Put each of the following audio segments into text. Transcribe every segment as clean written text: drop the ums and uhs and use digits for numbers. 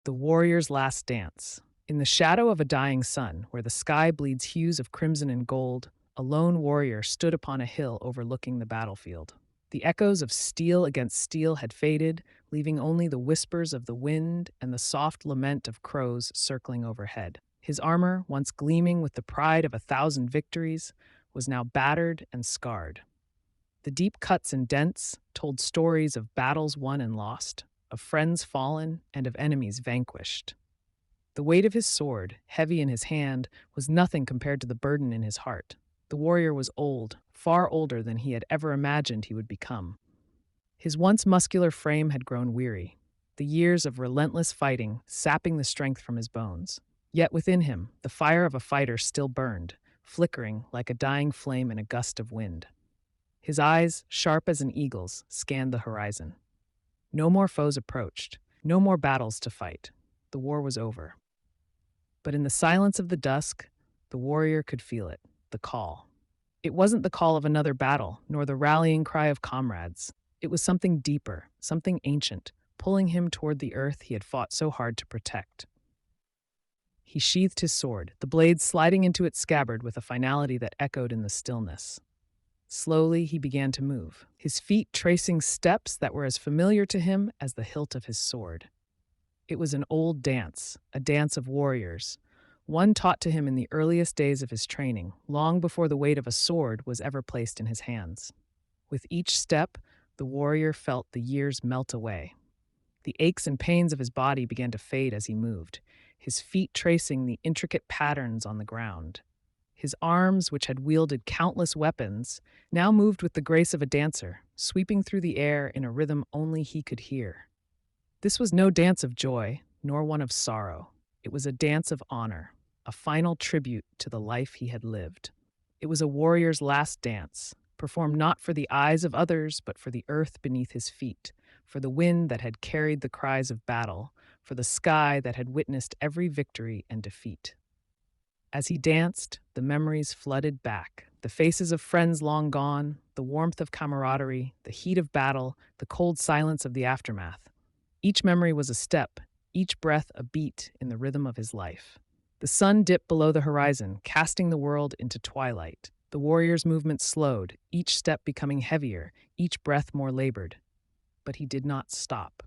The Warrior's Last Dance. In the shadow of a dying sun, where the sky bleeds hues of crimson and gold, a lone warrior stood upon a hill overlooking the battlefield. The echoes of steel against steel had faded, leaving only the whispers of the wind and the soft lament of crows circling overhead. His armor, once gleaming with the pride of 1,000 victories, was now battered and scarred. The deep cuts and dents told stories of battles won and lost, of friends fallen, and of enemies vanquished. The weight of his sword, heavy in his hand, was nothing compared to the burden in his heart. The warrior was old, far older than he had ever imagined he would become. His once muscular frame had grown weary, the years of relentless fighting sapping the strength from his bones. Yet within him, the fire of a fighter still burned, flickering like a dying flame in a gust of wind. His eyes, sharp as an eagle's, scanned the horizon. No more foes approached, no more battles to fight. The war was over. But in the silence of the dusk, the warrior could feel it, the call. It wasn't the call of another battle, nor the rallying cry of comrades. It was something deeper, something ancient, pulling him toward the earth he had fought so hard to protect. He sheathed his sword, the blade sliding into its scabbard with a finality that echoed in the stillness. Slowly, he began to move, his feet tracing steps that were as familiar to him as the hilt of his sword. It was an old dance, a dance of warriors, one taught to him in the earliest days of his training, long before the weight of a sword was ever placed in his hands. With each step, the warrior felt the years melt away. The aches and pains of his body began to fade as he moved, his feet tracing the intricate patterns on the ground. His arms, which had wielded countless weapons, now moved with the grace of a dancer, sweeping through the air in a rhythm only he could hear. This was no dance of joy, nor one of sorrow. It was a dance of honor, a final tribute to the life he had lived. It was a warrior's last dance, performed not for the eyes of others, but for the earth beneath his feet, for the wind that had carried the cries of battle, for the sky that had witnessed every victory and defeat. As he danced, the memories flooded back, the faces of friends long gone, the warmth of camaraderie, the heat of battle, the cold silence of the aftermath. Each memory was a step, each breath a beat in the rhythm of his life. The sun dipped below the horizon, casting the world into twilight. The warrior's movement slowed, each step becoming heavier, each breath more labored. But he did not stop.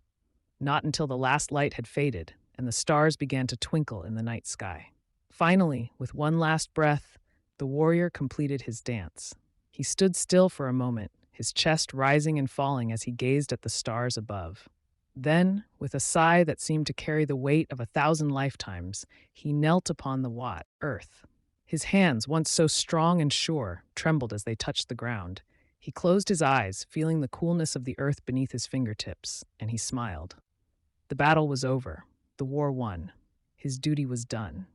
Not until the last light had faded and the stars began to twinkle in the night sky. Finally, with one last breath, the warrior completed his dance. He stood still for a moment, his chest rising and falling as he gazed at the stars above. Then, with a sigh that seemed to carry the weight of 1,000 lifetimes, he knelt upon the earth. His hands, once so strong and sure, trembled as they touched the ground. He closed his eyes, feeling the coolness of the earth beneath his fingertips, and he smiled. The battle was over. The war won. His duty was done.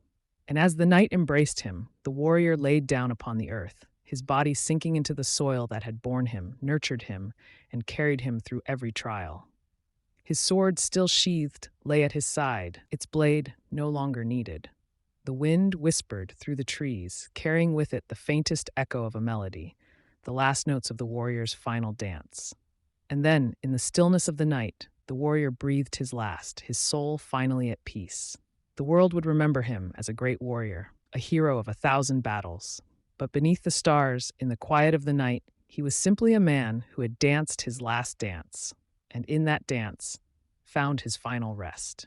And as the night embraced him, the warrior laid down upon the earth, his body sinking into the soil that had borne him, nurtured him, and carried him through every trial. His sword, still sheathed, lay at his side, its blade no longer needed. The wind whispered through the trees, carrying with it the faintest echo of a melody, the last notes of the warrior's final dance. And then, in the stillness of the night, the warrior breathed his last, his soul finally at peace. The world would remember him as a great warrior, a hero of 1,000 battles. But beneath the stars, in the quiet of the night, he was simply a man who had danced his last dance, and in that dance, found his final rest.